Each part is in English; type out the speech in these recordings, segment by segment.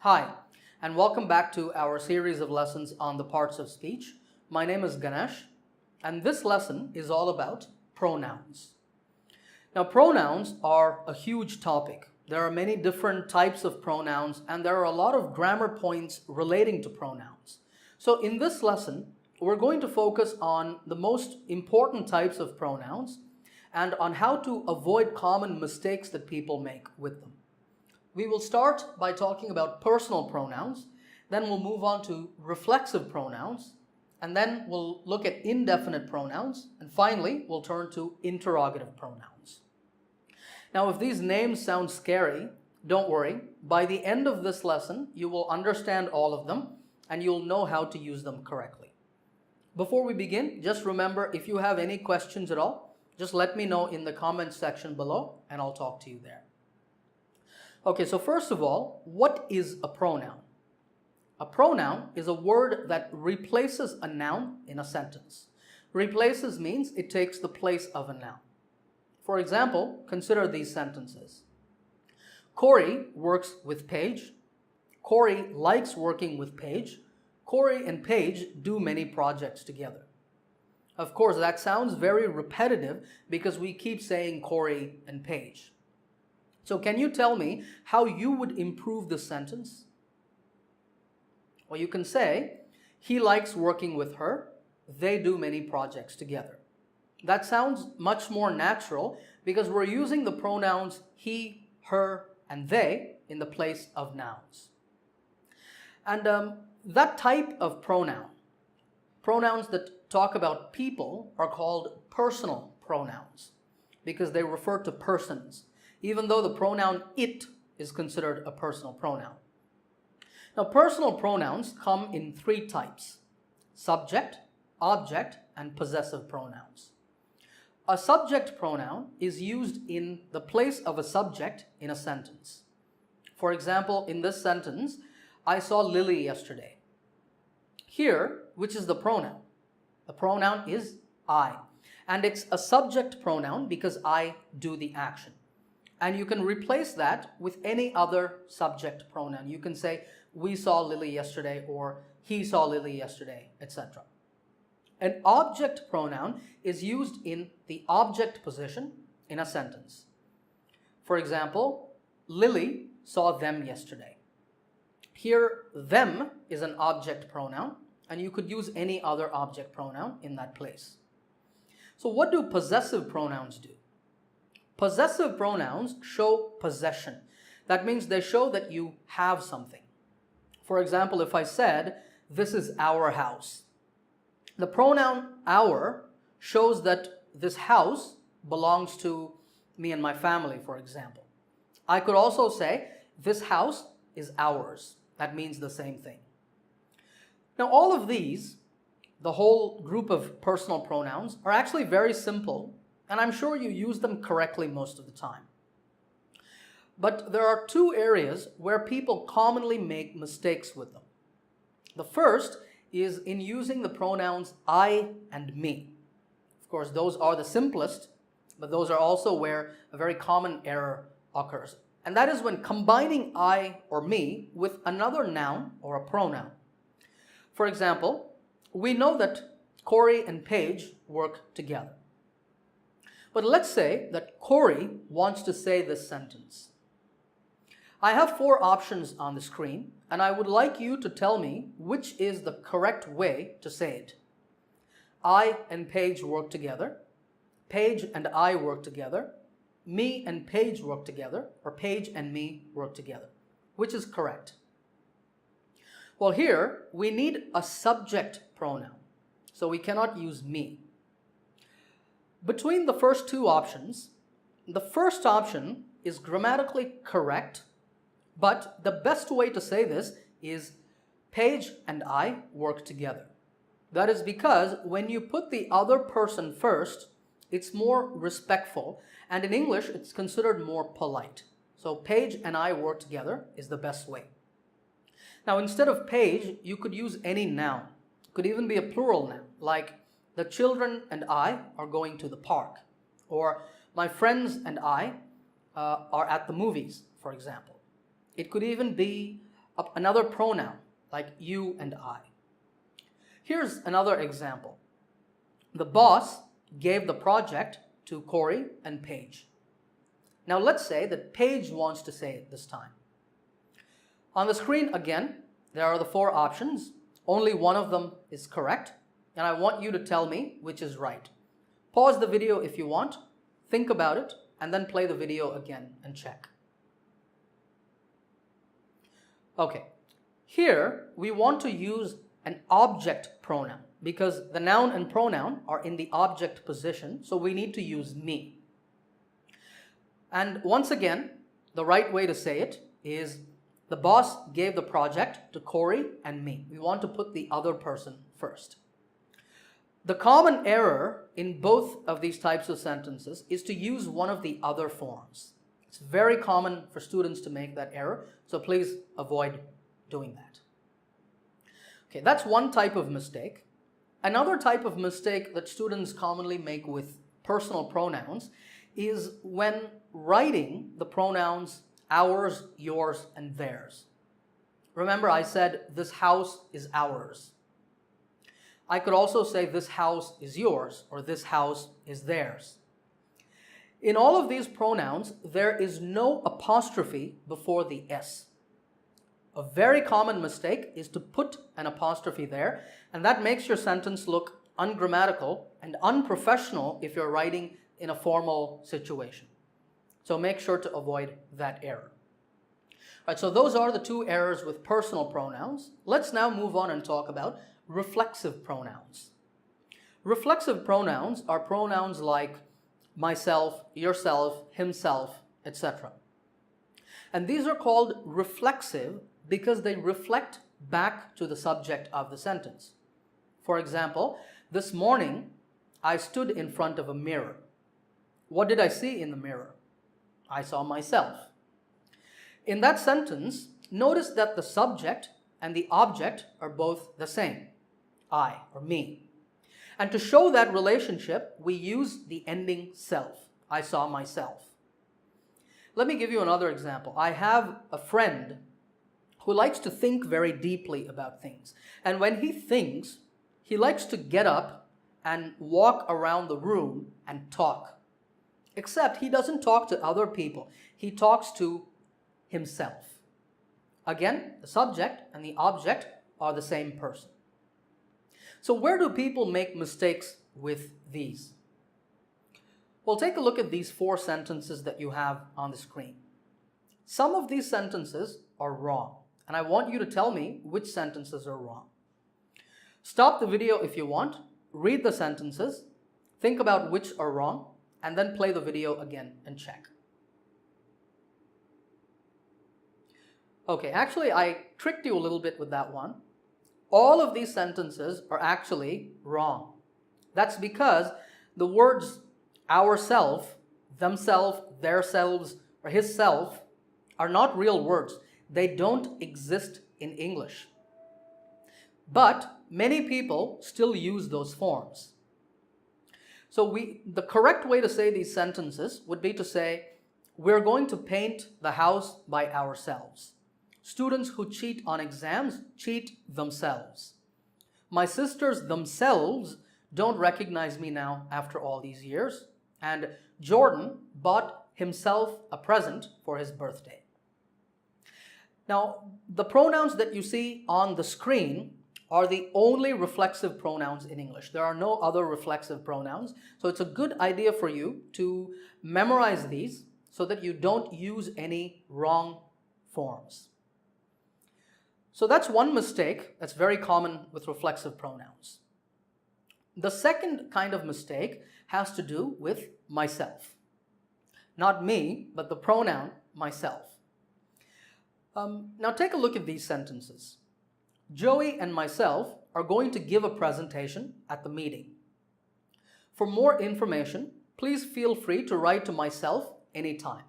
Hi, and welcome back to our series of lessons on the parts of speech. My name is Ganesh, and this lesson is all about pronouns. Now, pronouns are a huge topic. There are many different types of pronouns, and there are a lot of grammar points relating to pronouns. So in this lesson, we're going to focus on the most important types of pronouns and on how to avoid common mistakes that people make with them. We will start by talking about personal pronouns, then we'll move on to reflexive pronouns, and then we'll look at indefinite pronouns, and finally we'll turn to interrogative pronouns. Now, if these names sound scary, don't worry. By the end of this lesson, you will understand all of them and you'll know how to use them correctly. Before we begin, just remember, if you have any questions at all, just let me know in the comments section below and I'll talk to you there. Okay, so first of all, what is a pronoun? A pronoun is a word that replaces a noun in a sentence. Replaces means it takes the place of a noun. For example, consider these sentences. Corey works with Paige. Corey likes working with Paige. Corey and Paige do many projects together. Of course, that sounds very repetitive because we keep saying Corey and Paige. So can you tell me how you would improve this sentence? Well, you can say, he likes working with her. They do many projects together. That sounds much more natural because we're using the pronouns he, her, and they in the place of nouns. And that type of pronoun, pronouns that talk about people, are called personal pronouns because they refer to persons, even though the pronoun it is considered a personal pronoun. Now, personal pronouns come in three types: subject, object, and possessive pronouns. A subject pronoun is used in the place of a subject in a sentence. For example, in this sentence, I saw Lily yesterday. Here, which is the pronoun? The pronoun is I, and it's a subject pronoun because I do the action. And you can replace that with any other subject pronoun. You can say, we saw Lily yesterday, or he saw Lily yesterday, etc. An object pronoun is used in the object position in a sentence. For example, Lily saw them yesterday. Here, them is an object pronoun, and you could use any other object pronoun in that place. So what do possessive pronouns do? Possessive pronouns show possession. That means they show that you have something. For example, if I said, this is our house, the pronoun our shows that this house belongs to me and my family, for example. I could also say, this house is ours. That means the same thing. Now, all of these, the whole group of personal pronouns, are actually very simple, and I'm sure you use them correctly most of the time. But there are two areas where people commonly make mistakes with them. The first is in using the pronouns I and me. Of course, those are the simplest, but those are also where a very common error occurs. And that is when combining I or me with another noun or a pronoun. For example, we know that Corey and Paige work together. But let's say that Corey wants to say this sentence. I have four options on the screen, and I would like you to tell me which is the correct way to say it. I and Paige work together. Paige and I work together. Me and Paige work together, or Paige and me work together. Which is correct? Well, here we need a subject pronoun, so we cannot use me. Between the first two options, the first option is grammatically correct, but the best way to say this is Paige and I work together. That is because when you put the other person first, it's more respectful, and in English, it's considered more polite. So Paige and I work together is the best way. Now, instead of Paige, you could use any noun. It could even be a plural noun, like the children and I are going to the park, or my friends and I are at the movies, for example. It could even be another pronoun like you and I. Here's another example. The boss gave the project to Corey and Paige. Now let's say that Paige wants to say it this time. On the screen again, there are the 4 options. Only one of them is correct, and I want you to tell me which is right. Pause the video if you want, think about it, and then play the video again and check. Okay, here we want to use an object pronoun because the noun and pronoun are in the object position, so we need to use me. And once again, the right way to say it is the boss gave the project to Corey and me. We want to put the other person first. The common error in both of these types of sentences is to use one of the other forms. It's very common for students to make that error, so please avoid doing that. Okay, that's one type of mistake. Another type of mistake that students commonly make with personal pronouns is when writing the pronouns ours, yours, and theirs. Remember, I said this house is ours. I could also say this house is yours or this house is theirs. In all of these pronouns, there is no apostrophe before the S. A very common mistake is to put an apostrophe there, and that makes your sentence look ungrammatical and unprofessional if you're writing in a formal situation. So make sure to avoid that error. All right, so those are the 2 errors with personal pronouns. Let's now move on and talk about reflexive pronouns. Reflexive pronouns are pronouns like myself, yourself, himself, etc. And these are called reflexive because they reflect back to the subject of the sentence. For example, this morning I stood in front of a mirror. What did I see in the mirror? I saw myself. In that sentence, notice that the subject and the object are both the same, I or me. And to show that relationship, we use the ending self. I saw myself. Let me give you another example. I have a friend who likes to think very deeply about things. And when he thinks, he likes to get up and walk around the room and talk. Except he doesn't talk to other people. He talks to himself. Again, the subject and the object are the same person. So where do people make mistakes with these? Well, take a look at these 4 sentences that you have on the screen. Some of these sentences are wrong, and I want you to tell me which sentences are wrong. Stop the video if you want, read the sentences, think about which are wrong, and then play the video again and check. Okay, actually I tricked you a little bit with that one. All of these sentences are actually wrong. That's because the words ourself, themself, theirselves, or his self are not real words. They don't exist in English. But many people still use those forms. So the correct way to say these sentences would be to say, we're going to paint the house by ourselves. Students who cheat on exams cheat themselves. My sisters themselves don't recognize me now after all these years. And Jordan bought himself a present for his birthday. Now, the pronouns that you see on the screen are the only reflexive pronouns in English. There are no other reflexive pronouns. So it's a good idea for you to memorize these so that you don't use any wrong forms. So that's one mistake that's very common with reflexive pronouns. The second kind of mistake has to do with myself. Not me, but the pronoun myself. Now take a look at these sentences. Joey and myself are going to give a presentation at the meeting. For more information, please feel free to write to myself anytime.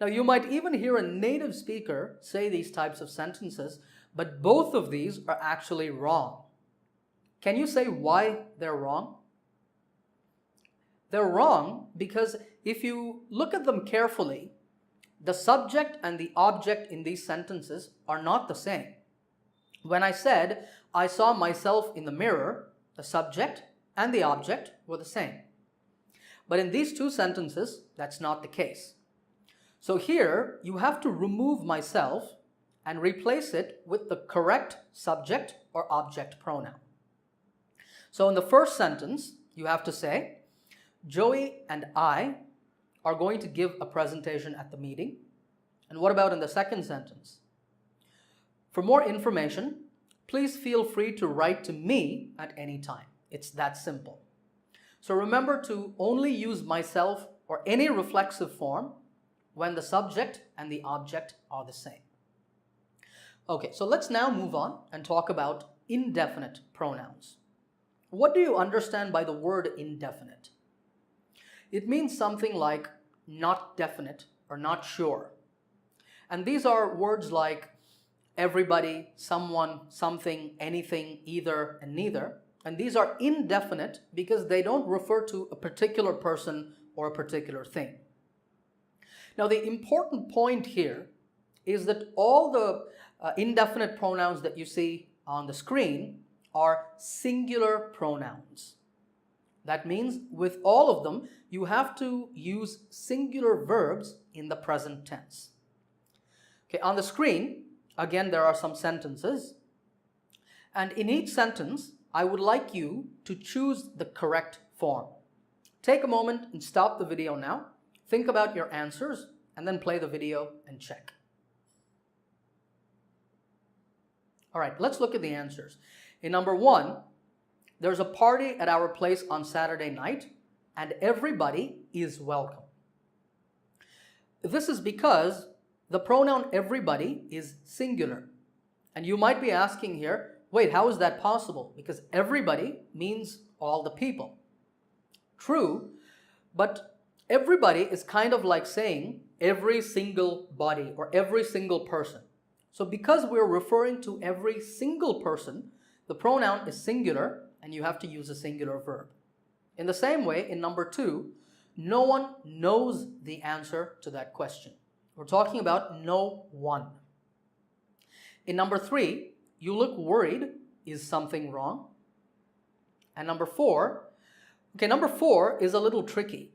Now you might even hear a native speaker say these types of sentences, but both of these are actually wrong. Can you say why they're wrong? They're wrong because if you look at them carefully, the subject and the object in these sentences are not the same. When I said, I saw myself in the mirror, the subject and the object were the same. But in these two sentences, that's not the case. So here, you have to remove myself and replace it with the correct subject or object pronoun. So in the first sentence, you have to say, Joey and I are going to give a presentation at the meeting. And what about in the second sentence? For more information, please feel free to write to me at any time. It's that simple. So remember to only use myself or any reflexive form when the subject and the object are the same. Okay, so let's now move on and talk about indefinite pronouns. What do you understand by the word indefinite? It means something like not definite or not sure. And these are words like everybody, someone, something, anything, either, and neither. And these are indefinite because they don't refer to a particular person or a particular thing. Now, the important point here is that all the indefinite pronouns that you see on the screen are singular pronouns. That means with all of them, you have to use singular verbs in the present tense. Okay, on the screen, again, there are some sentences. And in each sentence, I would like you to choose the correct form. Take a moment and stop the video now. Think about your answers and then play the video and check. All right, let's look at the answers. In number 1, there's a party at our place on Saturday night and everybody is welcome. This is because the pronoun everybody is singular. And you might be asking here, wait, how is that possible? Because everybody means all the people. True, but everybody is kind of like saying every single body or every single person. So because we're referring to every single person, the pronoun is singular and you have to use a singular verb. In the same way, in number 2, no one knows the answer to that question. We're talking about no one. In number 3, you look worried. Is something wrong? And number 4 is a little tricky.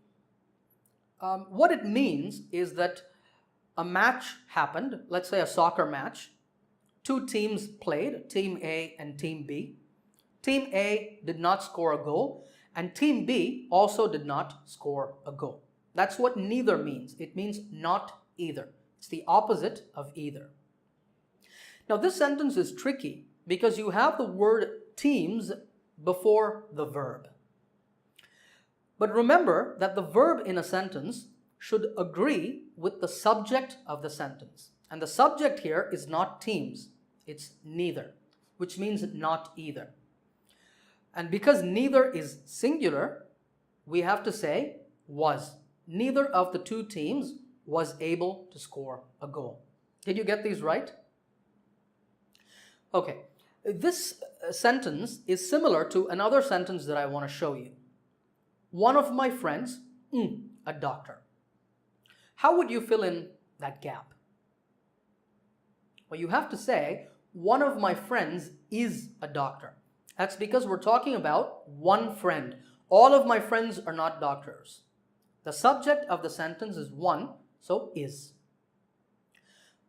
What it means is that a match happened, let's say a soccer match. 2 teams played, Team A and Team B. Team A did not score a goal, and Team B also did not score a goal. That's what neither means. It means not either. It's the opposite of either. Now, this sentence is tricky because you have the word teams before the verb. But remember that the verb in a sentence should agree with the subject of the sentence. And the subject here is not teams, it's neither, which means not either. And because neither is singular, we have to say was. Neither of the 2 teams was able to score a goal. Did you get these right? Okay, this sentence is similar to another sentence that I want to show you. One of my friends, a doctor. How would you fill in that gap? Well, you have to say, one of my friends is a doctor. That's because we're talking about one friend. All of my friends are not doctors. The subject of the sentence is one, so is.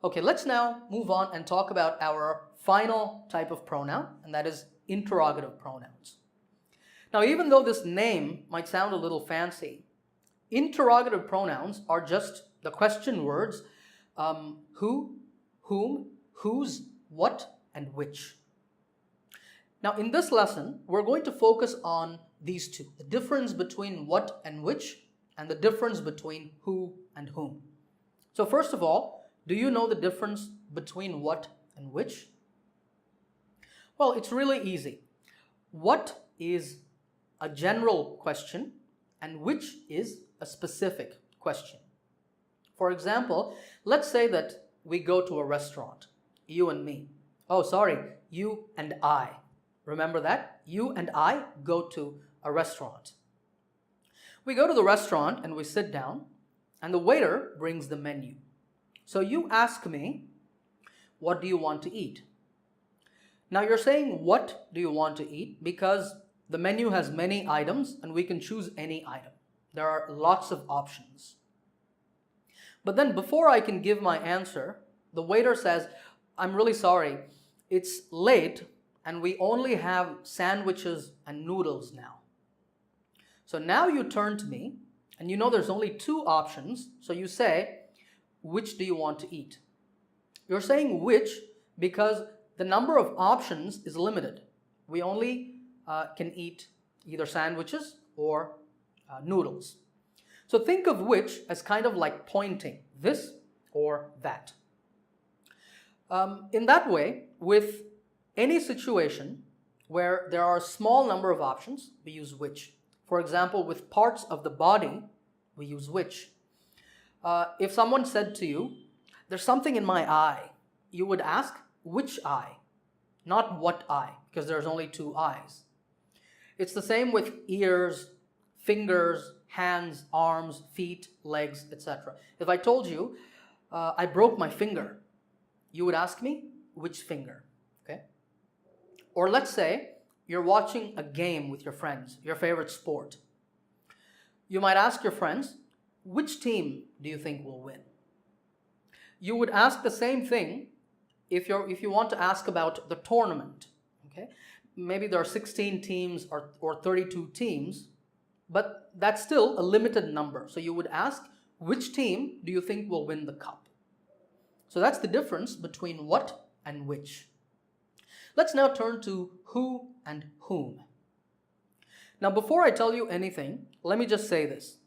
Okay, let's now move on and talk about our final type of pronoun, and that is interrogative pronouns. Now, even though this name might sound a little fancy, interrogative pronouns are just the question words who, whom, whose, what, and which. Now, in this lesson, we're going to focus on these two, the difference between what and which, and the difference between who and whom. So first of all, do you know the difference between what and which? Well, it's really easy. What is a general question and which is a specific question. For example, let's say that we go to a restaurant, you and me. Oh, sorry, you and I. Remember that? You and I go to a restaurant. We go to the restaurant and we sit down, and the waiter brings the menu. So you ask me, what do you want to eat? Now you're saying, what do you want to eat? Because the menu has many items and we can choose any item. There are lots of options. But then before I can give my answer, the waiter says, I'm really sorry, it's late and we only have sandwiches and noodles now. So now you turn to me and you know there's only two options. So you say, which do you want to eat? You're saying which because the number of options is limited. We only can eat either sandwiches or noodles. So think of which as kind of like pointing, this or that. In that way, with any situation where there are a small number of options, we use which. For example, with parts of the body, we use which. If someone said to you, there's something in my eye, you would ask, which eye? Not what eye, because there's only two eyes. It's the same with ears, fingers, hands, arms, feet, legs, etc. If I told you, I broke my finger, you would ask me, which finger? Okay? Or let's say you're watching a game with your friends, your favorite sport. You might ask your friends, which team do you think will win? You would ask the same thing if you want to ask about the tournament. Okay? Maybe there are 16 teams or 32 teams, but that's still a limited number. So you would ask, which team do you think will win the cup? So that's the difference between what and which. Let's now turn to who and whom. Now, before I tell you anything, let me just say this.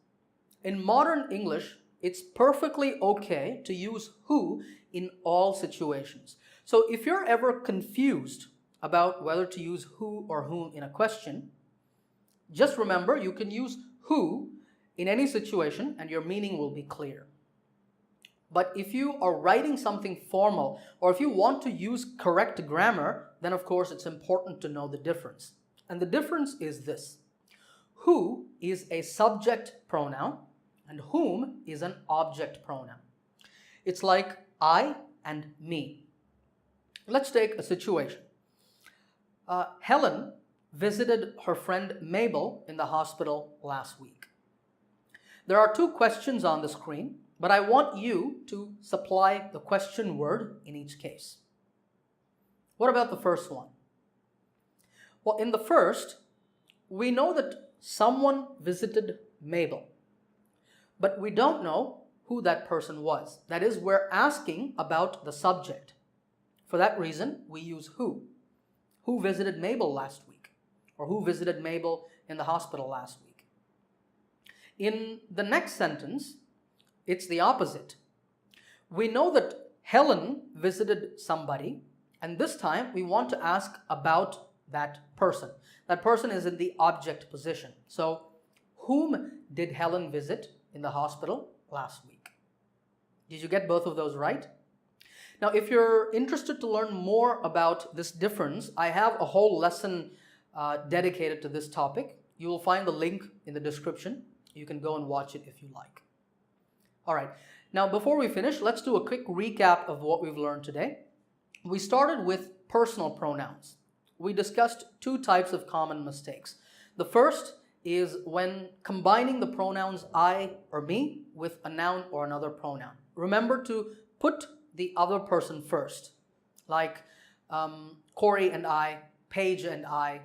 In modern English, it's perfectly okay to use who in all situations. So if you're ever confused about whether to use who or whom in a question, just remember you can use who in any situation and your meaning will be clear. But if you are writing something formal or if you want to use correct grammar, then of course it's important to know the difference. And the difference is this. Who is a subject pronoun and whom is an object pronoun. It's like I and me. Let's take a situation. Helen visited her friend Mabel in the hospital last week. There are two questions on the screen, but I want you to supply the question word in each case. What about the first one? Well, in the first, we know that someone visited Mabel, but we don't know who that person was. That is, we're asking about the subject. For that reason, we use who. Who visited Mabel last week? Or who visited Mabel in the hospital last week? In the next sentence, it's the opposite. We know that Helen visited somebody, and this time we want to ask about that person. That person is in the object position. So, whom did Helen visit in the hospital last week? Did you get both of those right? Now, if you're interested to learn more about this difference, I have a whole lesson dedicated to this topic. You will find the link in the description. You can go and watch it if you like. All right. Now, before we finish, let's do a quick recap of what we've learned today. We started with personal pronouns. We discussed two types of common mistakes. The first is when combining the pronouns I or me with a noun or another pronoun. Remember to put the other person first, like Corey and I, Paige and I,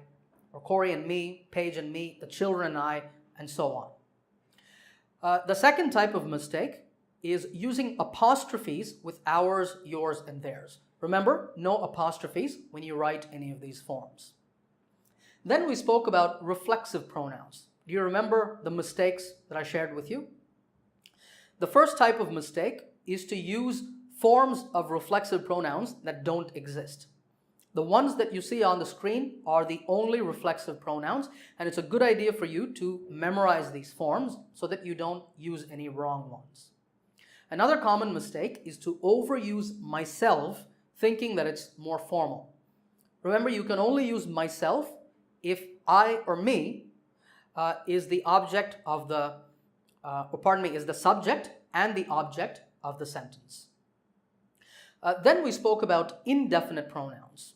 or Corey and me, Paige and me, the children and I, and so on. The second type of mistake is using apostrophes with ours, yours, and theirs. Remember, no apostrophes when you write any of these forms. Then we spoke about reflexive pronouns. Do you remember the mistakes that I shared with you? The first type of mistake is to use forms of reflexive pronouns that don't exist. The ones that you see on the screen are the only reflexive pronouns, and it's a good idea for you to memorize these forms so that you don't use any wrong ones. Another common mistake is to overuse myself, thinking that it's more formal. Remember, you can only use myself if I or me is the subject and the object of the sentence. Then we spoke about indefinite pronouns.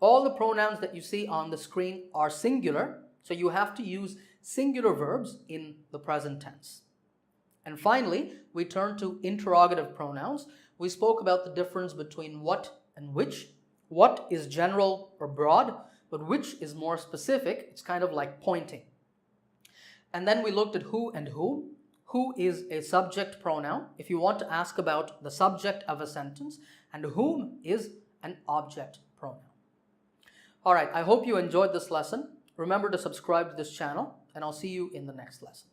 All the pronouns that you see on the screen are singular, so you have to use singular verbs in the present tense. And finally, we turn to interrogative pronouns. We spoke about the difference between what and which. What is general or broad, but which is more specific. It's kind of like pointing. And then we looked at who and whom. Who is a subject pronoun if you want to ask about the subject of a sentence, and whom is an object pronoun. All right, I hope you enjoyed this lesson. Remember to subscribe to this channel, and I'll see you in the next lesson.